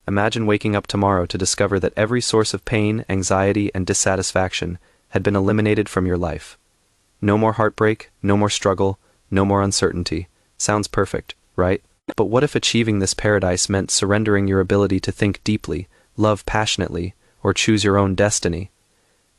Imagine waking up tomorrow to discover that every source of pain, anxiety, and dissatisfaction had been eliminated from your life. No more heartbreak, no more struggle, no more uncertainty. Sounds perfect, right? But what if achieving this paradise meant surrendering your ability to think deeply, love passionately, or choose your own destiny?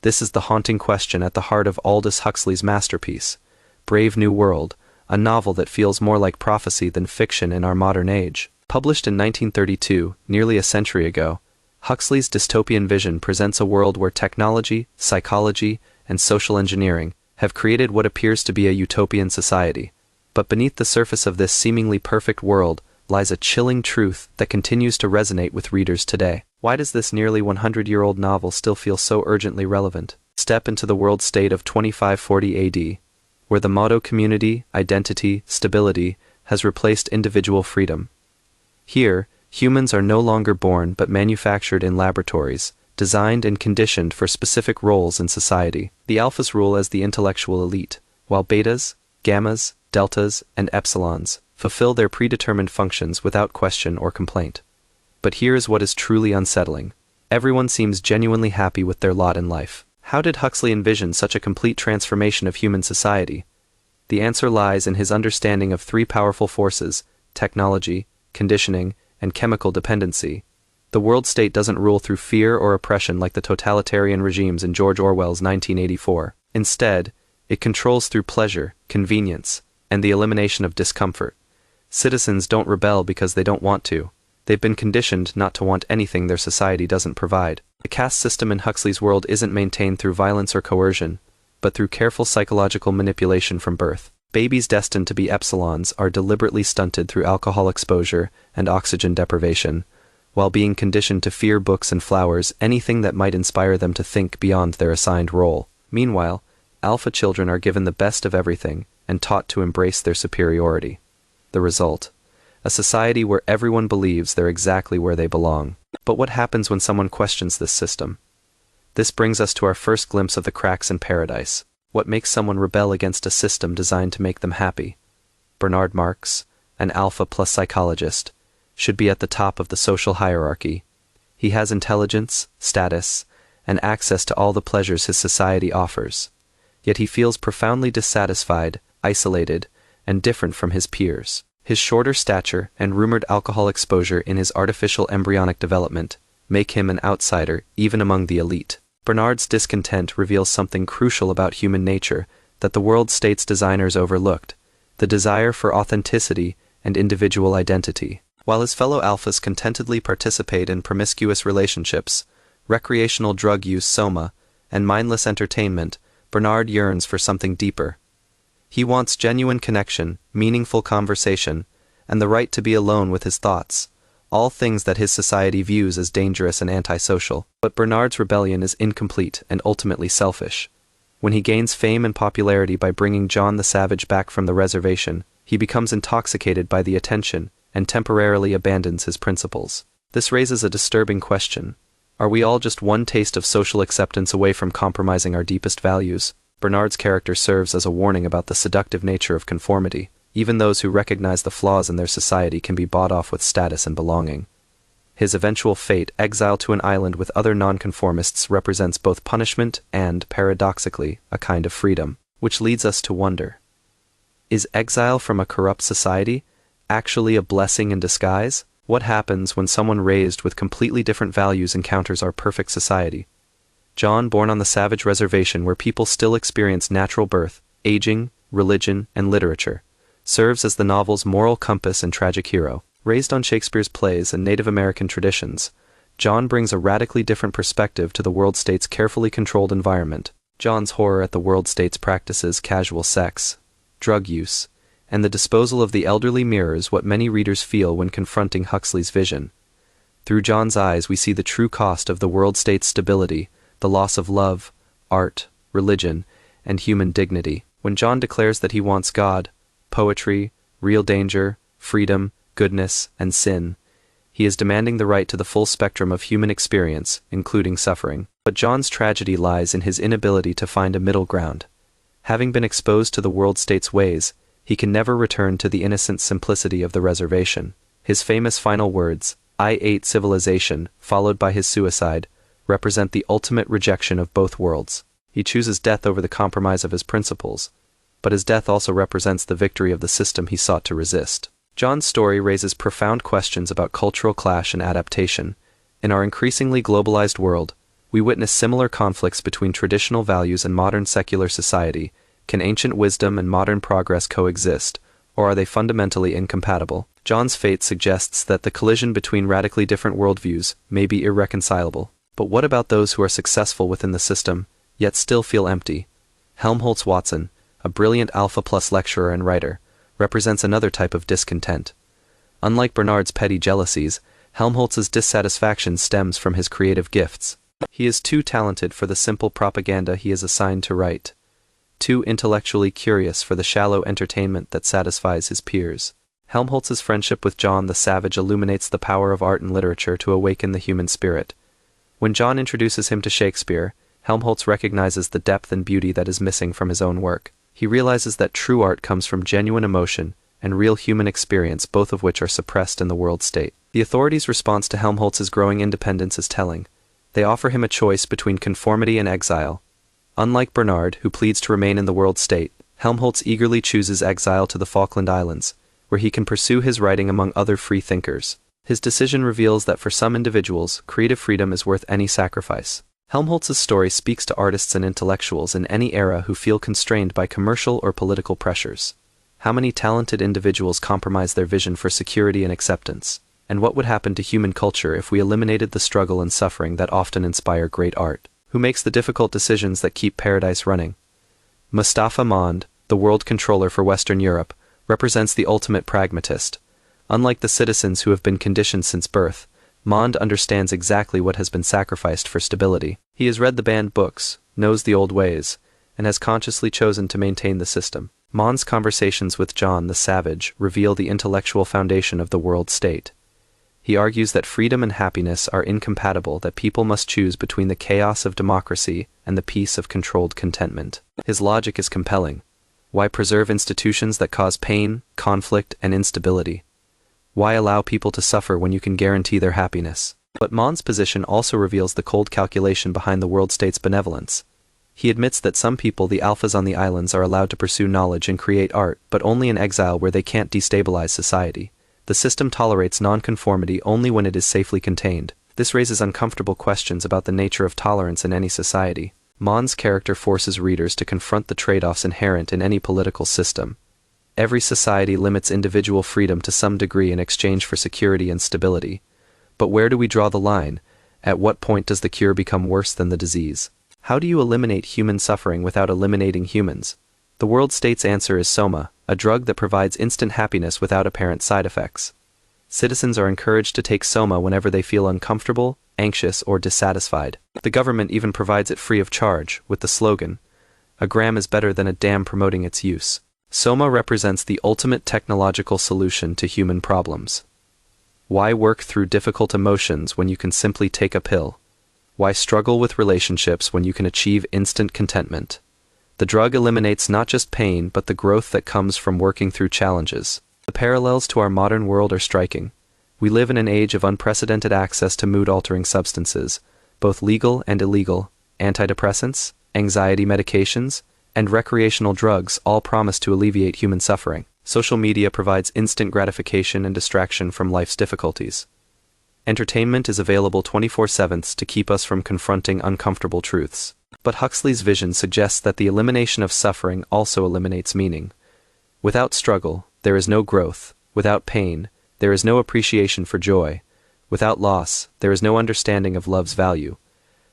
This is the haunting question at the heart of Aldous Huxley's masterpiece, Brave New World, a novel that feels more like prophecy than fiction in our modern age. Published in 1932, nearly a century ago, Huxley's dystopian vision presents a world where technology, psychology, and social engineering have created what appears to be a utopian society. But beneath the surface of this seemingly perfect world lies a chilling truth that continues to resonate with readers today. Why does this nearly 100-year-old novel still feel so urgently relevant? Step into the world state of 2540 AD, where the motto community, identity, stability has replaced individual freedom. Here, humans are no longer born but manufactured in laboratories, designed and conditioned for specific roles in society. The alphas rule as the intellectual elite, while betas, gammas, deltas, and epsilons fulfill their predetermined functions without question or complaint. But here is what is truly unsettling. Everyone seems genuinely happy with their lot in life. How did Huxley envision such a complete transformation of human society? The answer lies in his understanding of three powerful forces: technology, conditioning, and chemical dependency. The world state doesn't rule through fear or oppression like the totalitarian regimes in George Orwell's 1984. Instead, it controls through pleasure, convenience, and the elimination of discomfort. Citizens don't rebel because they don't want to. They've been conditioned not to want anything their society doesn't provide. The caste system in Huxley's world isn't maintained through violence or coercion, but through careful psychological manipulation from birth. Babies destined to be epsilons are deliberately stunted through alcohol exposure and oxygen deprivation, while being conditioned to fear books and flowers, anything that might inspire them to think beyond their assigned role. Meanwhile, alpha children are given the best of everything and taught to embrace their superiority. The result: a society where everyone believes they're exactly where they belong. But what happens when someone questions this system? This brings us to our first glimpse of the cracks in paradise. What makes someone rebel against a system designed to make them happy? Bernard Marx, an alpha plus psychologist, should be at the top of the social hierarchy. He has intelligence, status, and access to all the pleasures his society offers. Yet he feels profoundly dissatisfied, isolated, and different from his peers. His shorter stature and rumored alcohol exposure in his artificial embryonic development make him an outsider even among the elite. Bernard's discontent reveals something crucial about human nature that the world state's designers overlooked: the desire for authenticity and individual identity. While his fellow alphas contentedly participate in promiscuous relationships, recreational drug use Soma, and mindless entertainment, Bernard yearns for something deeper. He wants genuine connection, meaningful conversation, and the right to be alone with his thoughts, all things that his society views as dangerous and antisocial. But Bernard's rebellion is incomplete and ultimately selfish. When he gains fame and popularity by bringing John the Savage back from the reservation, he becomes intoxicated by the attention and temporarily abandons his principles. This raises a disturbing question. Are we all just one taste of social acceptance away from compromising our deepest values? Bernard's character serves as a warning about the seductive nature of conformity. Even those who recognize the flaws in their society can be bought off with status and belonging. His eventual fate, exile to an island with other nonconformists, represents both punishment and, paradoxically, a kind of freedom. Which leads us to wonder: is exile from a corrupt society actually a blessing in disguise? What happens when someone raised with completely different values encounters our perfect society? John, born on the savage reservation where people still experience natural birth, aging, religion, and literature, serves as the novel's moral compass and tragic hero. Raised on Shakespeare's plays and Native American traditions, John brings a radically different perspective to the world state's carefully controlled environment. John's horror at the world state's practices, casual sex, drug use, and the disposal of the elderly mirrors what many readers feel when confronting Huxley's vision. Through John's eyes we see the true cost of the world state's stability, the loss of love, art, religion, and human dignity. When John declares that he wants God, poetry, real danger, freedom, goodness, and sin, he is demanding the right to the full spectrum of human experience, including suffering. But John's tragedy lies in his inability to find a middle ground. Having been exposed to the world state's ways, he can never return to the innocent simplicity of the reservation. His famous final words, I-8 civilization, followed by his suicide, represent the ultimate rejection of both worlds. He chooses death over the compromise of his principles, but his death also represents the victory of the system he sought to resist. John's story raises profound questions about cultural clash and adaptation. In our increasingly globalized world, we witness similar conflicts between traditional values and modern secular society. Can ancient wisdom and modern progress coexist, or are they fundamentally incompatible? John's fate suggests that the collision between radically different worldviews may be irreconcilable. But what about those who are successful within the system, yet still feel empty? Helmholtz Watson, a brilliant Alpha Plus lecturer and writer, represents another type of discontent. Unlike Bernard's petty jealousies, Helmholtz's dissatisfaction stems from his creative gifts. He is too talented for the simple propaganda he is assigned to write, too intellectually curious for the shallow entertainment that satisfies his peers. Helmholtz's friendship with John the Savage illuminates the power of art and literature to awaken the human spirit. When John introduces him to Shakespeare, Helmholtz recognizes the depth and beauty that is missing from his own work. He realizes that true art comes from genuine emotion and real human experience, both of which are suppressed in the world state. The authorities' response to Helmholtz's growing independence is telling. They offer him a choice between conformity and exile. Unlike Bernard, who pleads to remain in the world state, Helmholtz eagerly chooses exile to the Falkland Islands, where he can pursue his writing among other free thinkers. His decision reveals that for some individuals, creative freedom is worth any sacrifice. Helmholtz's story speaks to artists and intellectuals in any era who feel constrained by commercial or political pressures. How many talented individuals compromise their vision for security and acceptance? And what would happen to human culture if we eliminated the struggle and suffering that often inspire great art? Who makes the difficult decisions that keep paradise running? Mustapha Mond, the world controller for Western Europe, represents the ultimate pragmatist. Unlike the citizens who have been conditioned since birth, Mond understands exactly what has been sacrificed for stability. He has read the banned books, knows the old ways, and has consciously chosen to maintain the system. Mond's conversations with John the Savage reveal the intellectual foundation of the world state. He argues that freedom and happiness are incompatible, that people must choose between the chaos of democracy and the peace of controlled contentment. His logic is compelling. Why preserve institutions that cause pain, conflict, and instability? Why allow people to suffer when you can guarantee their happiness? But Mond's position also reveals the cold calculation behind the world state's benevolence. He admits that some people, the alphas on the islands, are allowed to pursue knowledge and create art, but only in exile where they can't destabilize society. The system tolerates nonconformity only when it is safely contained. This raises uncomfortable questions about the nature of tolerance in any society. Mond's character forces readers to confront the trade-offs inherent in any political system. Every society limits individual freedom to some degree in exchange for security and stability. But where do we draw the line? At what point does the cure become worse than the disease? How do you eliminate human suffering without eliminating humans? The world state's answer is Soma, a drug that provides instant happiness without apparent side effects. Citizens are encouraged to take Soma whenever they feel uncomfortable, anxious, or dissatisfied. The government even provides it free of charge, with the slogan, "A gram is better than a dam," promoting its use. Soma represents the ultimate technological solution to human problems. Why work through difficult emotions when you can simply take a pill? Why struggle with relationships when you can achieve instant contentment? The drug eliminates not just pain but the growth that comes from working through challenges. The parallels to our modern world are striking. We live in an age of unprecedented access to mood-altering substances, both legal and illegal. Antidepressants, anxiety medications, and recreational drugs all promise to alleviate human suffering. Social media provides instant gratification and distraction from life's difficulties. Entertainment is available 24/7 to keep us from confronting uncomfortable truths. But Huxley's vision suggests that the elimination of suffering also eliminates meaning. Without struggle, there is no growth. Without pain, there is no appreciation for joy. Without loss, there is no understanding of love's value.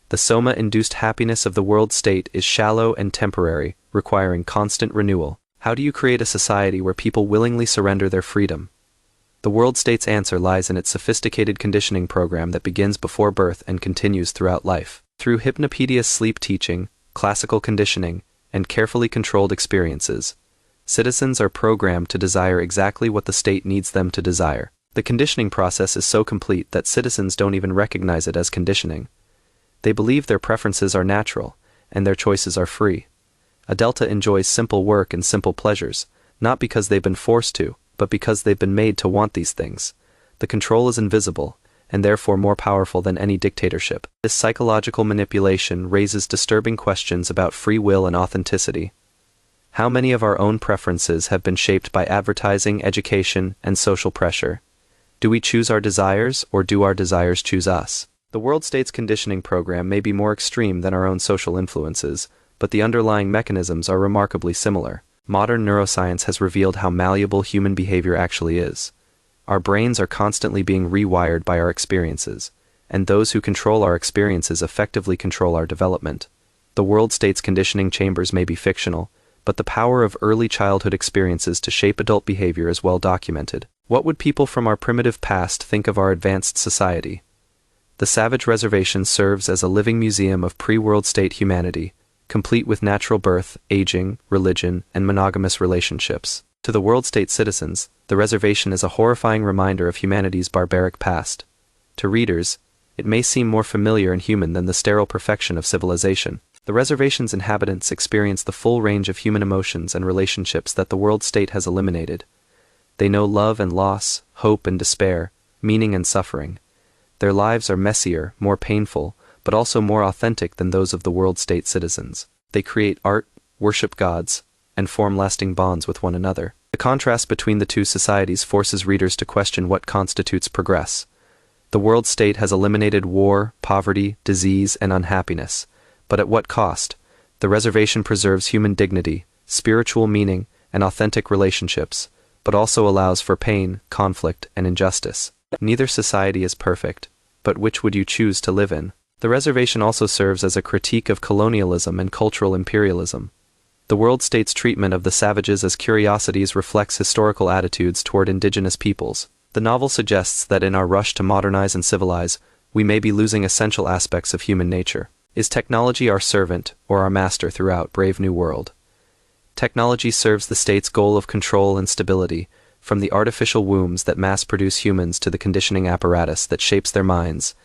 The Soma-induced happiness of the world state is shallow and temporary, requiring constant renewal. How do you create a society where people willingly surrender their freedom? The world state's answer lies in its sophisticated conditioning program that begins before birth and continues throughout life. Through hypnopedia's sleep teaching, classical conditioning, and carefully controlled experiences, citizens are programmed to desire exactly what the state needs them to desire. The conditioning process is so complete that citizens don't even recognize it as conditioning. They believe their preferences are natural, and their choices are free. A delta enjoys simple work and simple pleasures, not because they've been forced to, but because they've been made to want these things. The control is invisible, and therefore more powerful than any dictatorship. This psychological manipulation raises disturbing questions about free will and authenticity. How many of our own preferences have been shaped by advertising, education, and social pressure? Do we choose our desires, or do our desires choose us? The world state's conditioning program may be more extreme than our own social influences, but the underlying mechanisms are remarkably similar. Modern neuroscience has revealed how malleable human behavior actually is. Our brains are constantly being rewired by our experiences, and those who control our experiences effectively control our development. The world state's conditioning chambers may be fictional, but the power of early childhood experiences to shape adult behavior is well documented. What would people from our primitive past think of our advanced society? The savage reservation serves as a living museum of pre-world state humanity, complete with natural birth, aging, religion, and monogamous relationships. To the world state citizens, the reservation is a horrifying reminder of humanity's barbaric past. To readers, it may seem more familiar and human than the sterile perfection of civilization. The reservation's inhabitants experience the full range of human emotions and relationships that the world state has eliminated. They know love and loss, hope and despair, meaning and suffering. Their lives are messier, more painful, but also more authentic than those of the world state citizens. They create art, worship gods, and form lasting bonds with one another. The contrast between the two societies forces readers to question what constitutes progress. The world state has eliminated war, poverty, disease, and unhappiness. But at what cost? The reservation preserves human dignity, spiritual meaning, and authentic relationships, but also allows for pain, conflict, and injustice. Neither society is perfect, but which would you choose to live in? The reservation also serves as a critique of colonialism and cultural imperialism. The world state's treatment of the savages as curiosities reflects historical attitudes toward indigenous peoples. The novel suggests that in our rush to modernize and civilize, we may be losing essential aspects of human nature. Is technology our servant, or our master throughout Brave New World? Technology serves the state's goal of control and stability, from the artificial wombs that mass-produce humans to the conditioning apparatus that shapes their minds.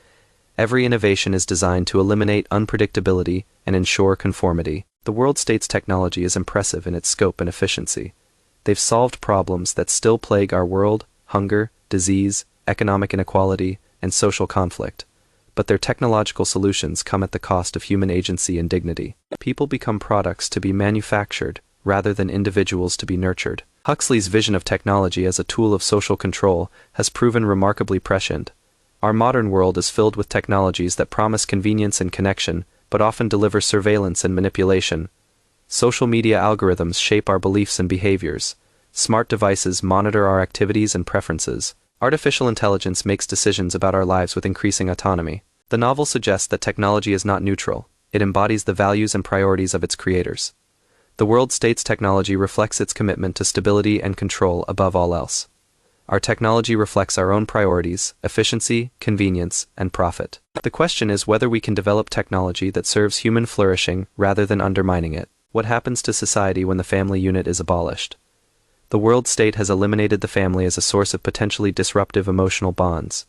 Every innovation is designed to eliminate unpredictability and ensure conformity. The world state's technology is impressive in its scope and efficiency. They've solved problems that still plague our world: hunger, disease, economic inequality, and social conflict. But their technological solutions come at the cost of human agency and dignity. People become products to be manufactured, rather than individuals to be nurtured. Huxley's vision of technology as a tool of social control has proven remarkably prescient. Our modern world is filled with technologies that promise convenience and connection, but often deliver surveillance and manipulation. Social media algorithms shape our beliefs and behaviors. Smart devices monitor our activities and preferences. Artificial intelligence makes decisions about our lives with increasing autonomy. The novel suggests that technology is not neutral. It embodies the values and priorities of its creators. The world state's technology reflects its commitment to stability and control above all else. Our technology reflects our own priorities: efficiency, convenience, and profit. The question is whether we can develop technology that serves human flourishing rather than undermining it. What happens to society when the family unit is abolished? The world state has eliminated the family as a source of potentially disruptive emotional bonds.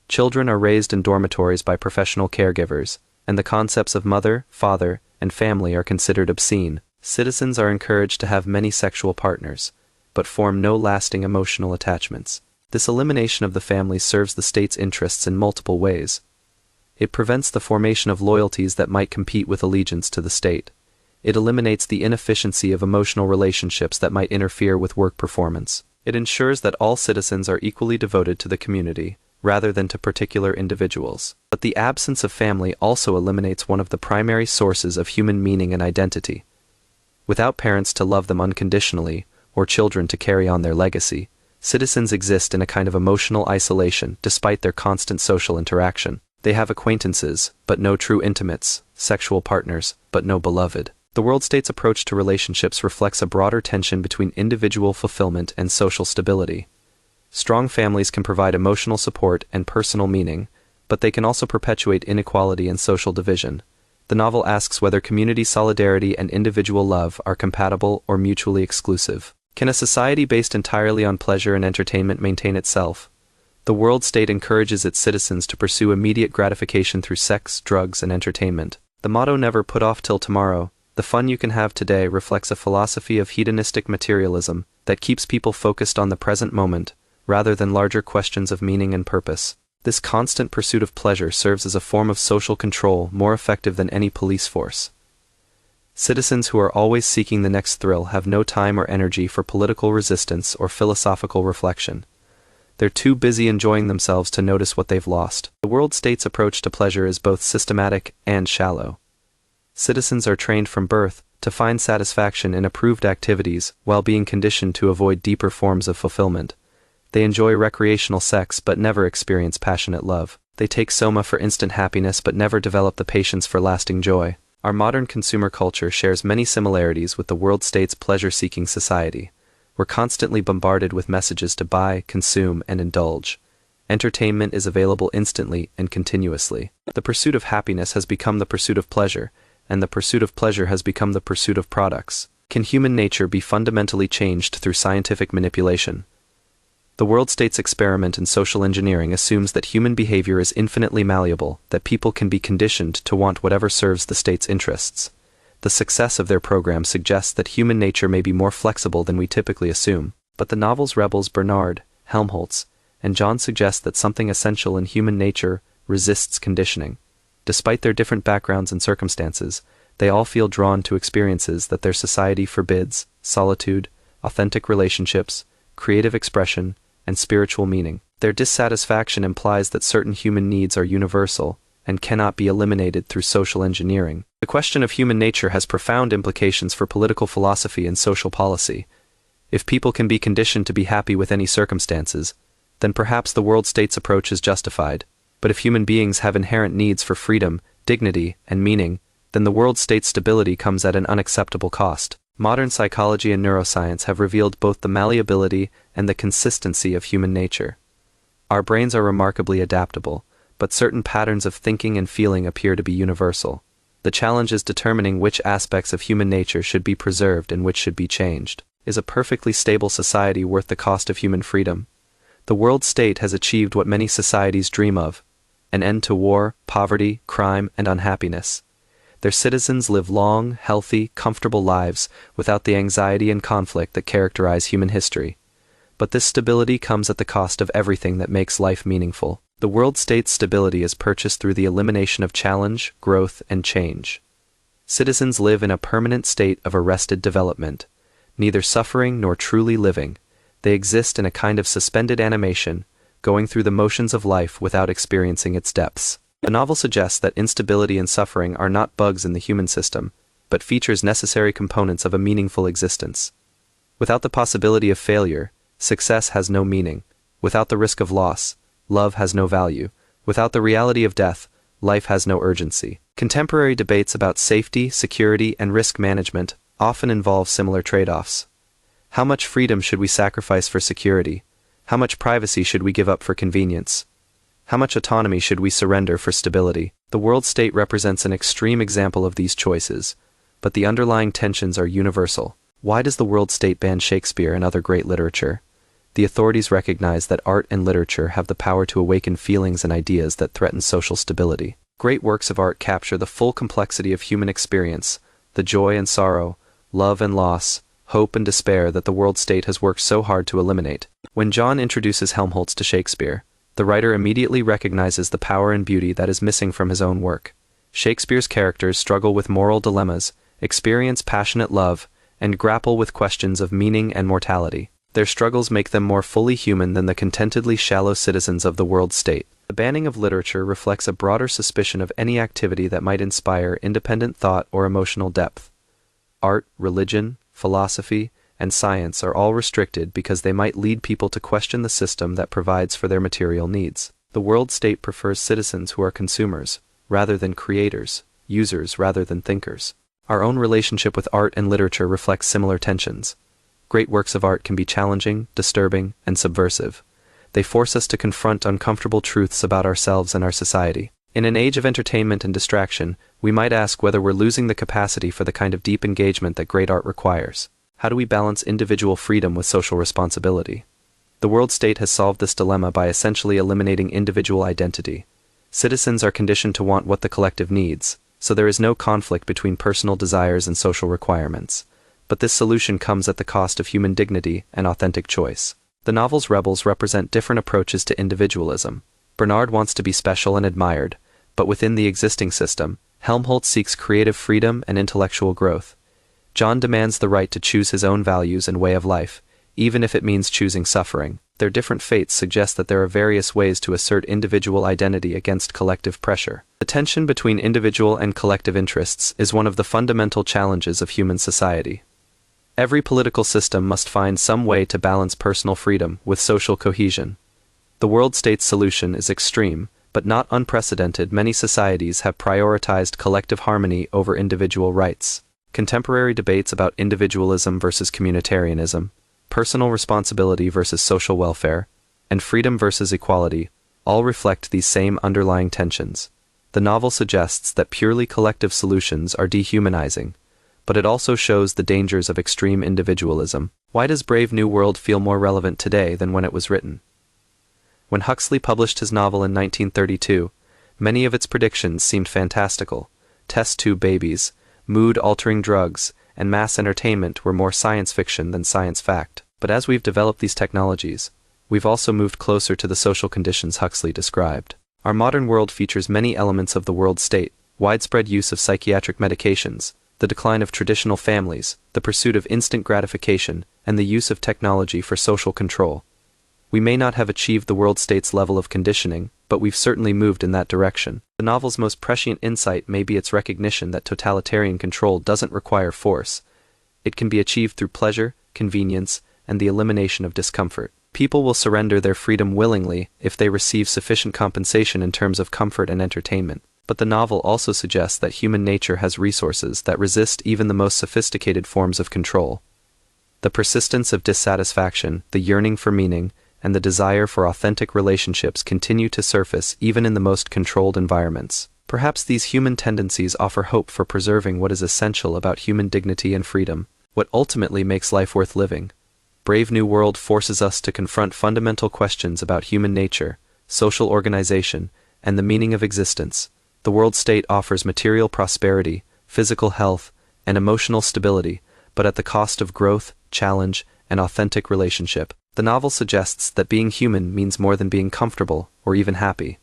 Children are raised in dormitories by professional caregivers, and the concepts of mother, father, and family are considered obscene. Citizens are encouraged to have many sexual partners, but form no lasting emotional attachments. This elimination of the family serves the state's interests in multiple ways. It prevents the formation of loyalties that might compete with allegiance to the state. It eliminates the inefficiency of emotional relationships that might interfere with work performance. It ensures that all citizens are equally devoted to the community, rather than to particular individuals. But the absence of family also eliminates one of the primary sources of human meaning and identity. Without parents to love them unconditionally, or children to carry on their legacy, citizens exist in a kind of emotional isolation despite their constant social interaction. They have acquaintances, but no true intimates, sexual partners, but no beloved. The world state's approach to relationships reflects a broader tension between individual fulfillment and social stability. Strong families can provide emotional support and personal meaning, but they can also perpetuate inequality and social division. The novel asks whether community solidarity and individual love are compatible or mutually exclusive. Can a society based entirely on pleasure and entertainment maintain itself? The world state encourages its citizens to pursue immediate gratification through sex, drugs, and entertainment. The motto "never put off till tomorrow," the fun you can have today, reflects a philosophy of hedonistic materialism that keeps people focused on the present moment, rather than larger questions of meaning and purpose. This constant pursuit of pleasure serves as a form of social control more effective than any police force. Citizens who are always seeking the next thrill have no time or energy for political resistance or philosophical reflection. They're too busy enjoying themselves to notice what they've lost. The world state's approach to pleasure is both systematic and shallow. Citizens are trained from birth to find satisfaction in approved activities while being conditioned to avoid deeper forms of fulfillment. They enjoy recreational sex but never experience passionate love. They take Soma for instant happiness but never develop the patience for lasting joy. Our modern consumer culture shares many similarities with the world state's pleasure-seeking society. We're constantly bombarded with messages to buy, consume, and indulge. Entertainment is available instantly and continuously. The pursuit of happiness has become the pursuit of pleasure, and the pursuit of pleasure has become the pursuit of products. Can human nature be fundamentally changed through scientific manipulation? The world state's experiment in social engineering assumes that human behavior is infinitely malleable, that people can be conditioned to want whatever serves the state's interests. The success of their program suggests that human nature may be more flexible than we typically assume. But the novel's rebels Bernard, Helmholtz, and John suggest that something essential in human nature resists conditioning. Despite their different backgrounds and circumstances, they all feel drawn to experiences that their society forbids: solitude, authentic relationships, creative expression, and spiritual meaning. Their dissatisfaction implies that certain human needs are universal and cannot be eliminated through social engineering. The question of human nature has profound implications for political philosophy and social policy. If people can be conditioned to be happy with any circumstances, then perhaps the world state's approach is justified. But if human beings have inherent needs for freedom, dignity, and meaning, then the world state's stability comes at an unacceptable cost. Modern psychology and neuroscience have revealed both the malleability and the consistency of human nature. Our brains are remarkably adaptable, but certain patterns of thinking and feeling appear to be universal. The challenge is determining which aspects of human nature should be preserved and which should be changed. Is a perfectly stable society worth the cost of human freedom? The world state has achieved what many societies dream of: an end to war, poverty, crime, and unhappiness. Their citizens live long, healthy, comfortable lives without the anxiety and conflict that characterize human history. But this stability comes at the cost of everything that makes life meaningful. The world state's stability is purchased through the elimination of challenge, growth, and change. Citizens live in a permanent state of arrested development, neither suffering nor truly living. They exist in a kind of suspended animation, going through the motions of life without experiencing its depths. The novel suggests that instability and suffering are not bugs in the human system, but features necessary components of a meaningful existence. Without the possibility of failure, success has no meaning. Without the risk of loss, love has no value. Without the reality of death, life has no urgency. Contemporary debates about safety, security, and risk management often involve similar trade-offs. How much freedom should we sacrifice for security? How much privacy should we give up for convenience? How much autonomy should we surrender for stability? The world state represents an extreme example of these choices, but the underlying tensions are universal. Why does the world state ban Shakespeare and other great literature? The authorities recognize that art and literature have the power to awaken feelings and ideas that threaten social stability. Great works of art capture the full complexity of human experience, the joy and sorrow, love and loss, hope and despair that the world state has worked so hard to eliminate. When John introduces Helmholtz to Shakespeare, the writer immediately recognizes the power and beauty that is missing from his own work. Shakespeare's characters struggle with moral dilemmas, experience passionate love, and grapple with questions of meaning and mortality. Their struggles make them more fully human than the contentedly shallow citizens of the world state. The banning of literature reflects a broader suspicion of any activity that might inspire independent thought or emotional depth. Art, religion, philosophy, and science are all restricted because they might lead people to question the system that provides for their material needs. The world state prefers citizens who are consumers, rather than creators, users rather than thinkers. Our own relationship with art and literature reflects similar tensions. Great works of art can be challenging, disturbing, and subversive. They force us to confront uncomfortable truths about ourselves and our society. In an age of entertainment and distraction, we might ask whether we're losing the capacity for the kind of deep engagement that great art requires. How do we balance individual freedom with social responsibility? The world state has solved this dilemma by essentially eliminating individual identity. Citizens are conditioned to want what the collective needs, so there is no conflict between personal desires and social requirements. But this solution comes at the cost of human dignity and authentic choice. The novel's rebels represent different approaches to individualism. Bernard wants to be special and admired, but within the existing system, Helmholtz seeks creative freedom and intellectual growth. John demands the right to choose his own values and way of life, even if it means choosing suffering. Their different fates suggest that there are various ways to assert individual identity against collective pressure. The tension between individual and collective interests is one of the fundamental challenges of human society. Every political system must find some way to balance personal freedom with social cohesion. The world state's solution is extreme, but not unprecedented. Many societies have prioritized collective harmony over individual rights. Contemporary debates about individualism versus communitarianism, personal responsibility versus social welfare, and freedom versus equality all reflect these same underlying tensions. The novel suggests that purely collective solutions are dehumanizing, but it also shows the dangers of extreme individualism. Why does Brave New World feel more relevant today than when it was written? When Huxley published his novel in 1932, many of its predictions seemed fantastical. Test tube babies, mood-altering drugs, and mass entertainment were more science fiction than science fact. But as we've developed these technologies, we've also moved closer to the social conditions Huxley described. Our modern world features many elements of the world state: widespread use of psychiatric medications, the decline of traditional families, the pursuit of instant gratification, and the use of technology for social control. We may not have achieved the world state's level of conditioning, but we've certainly moved in that direction. The novel's most prescient insight may be its recognition that totalitarian control doesn't require force. It can be achieved through pleasure, convenience, and the elimination of discomfort. People will surrender their freedom willingly if they receive sufficient compensation in terms of comfort and entertainment. But the novel also suggests that human nature has resources that resist even the most sophisticated forms of control. The persistence of dissatisfaction, the yearning for meaning, and the desire for authentic relationships continue to surface even in the most controlled environments. Perhaps these human tendencies offer hope for preserving what is essential about human dignity and freedom, what ultimately makes life worth living. Brave New World forces us to confront fundamental questions about human nature, social organization, and the meaning of existence. The world state offers material prosperity, physical health, and emotional stability, but at the cost of growth, challenge, and authentic relationship. The novel suggests that being human means more than being comfortable or even happy.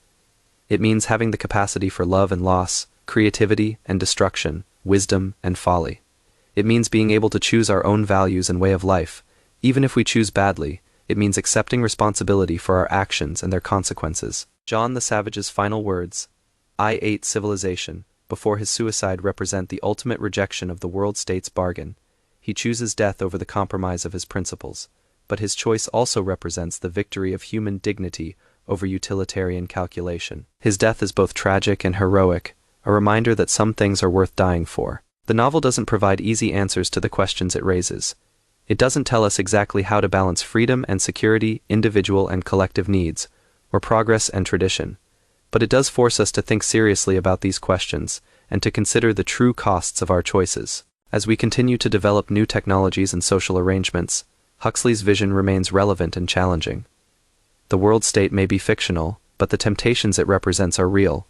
It means having the capacity for love and loss, creativity and destruction, wisdom and folly. It means being able to choose our own values and way of life. Even if we choose badly, it means accepting responsibility for our actions and their consequences. John the Savage's final words, "I ate civilization," before his suicide represent the ultimate rejection of the world state's bargain. He chooses death over the compromise of his principles, but his choice also represents the victory of human dignity over utilitarian calculation. His death is both tragic and heroic, a reminder that some things are worth dying for. The novel doesn't provide easy answers to the questions it raises. It doesn't tell us exactly how to balance freedom and security, individual and collective needs, or progress and tradition. But it does force us to think seriously about these questions, and to consider the true costs of our choices. As we continue to develop new technologies and social arrangements, Huxley's vision remains relevant and challenging. The world state may be fictional, but the temptations it represents are real.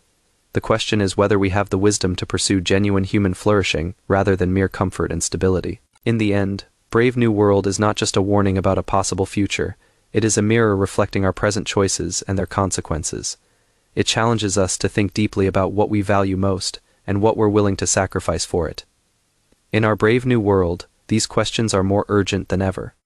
The question is whether we have the wisdom to pursue genuine human flourishing rather than mere comfort and stability. In the end, Brave New World is not just a warning about a possible future, it is a mirror reflecting our present choices and their consequences. It challenges us to think deeply about what we value most and what we're willing to sacrifice for it. In our Brave New World, these questions are more urgent than ever.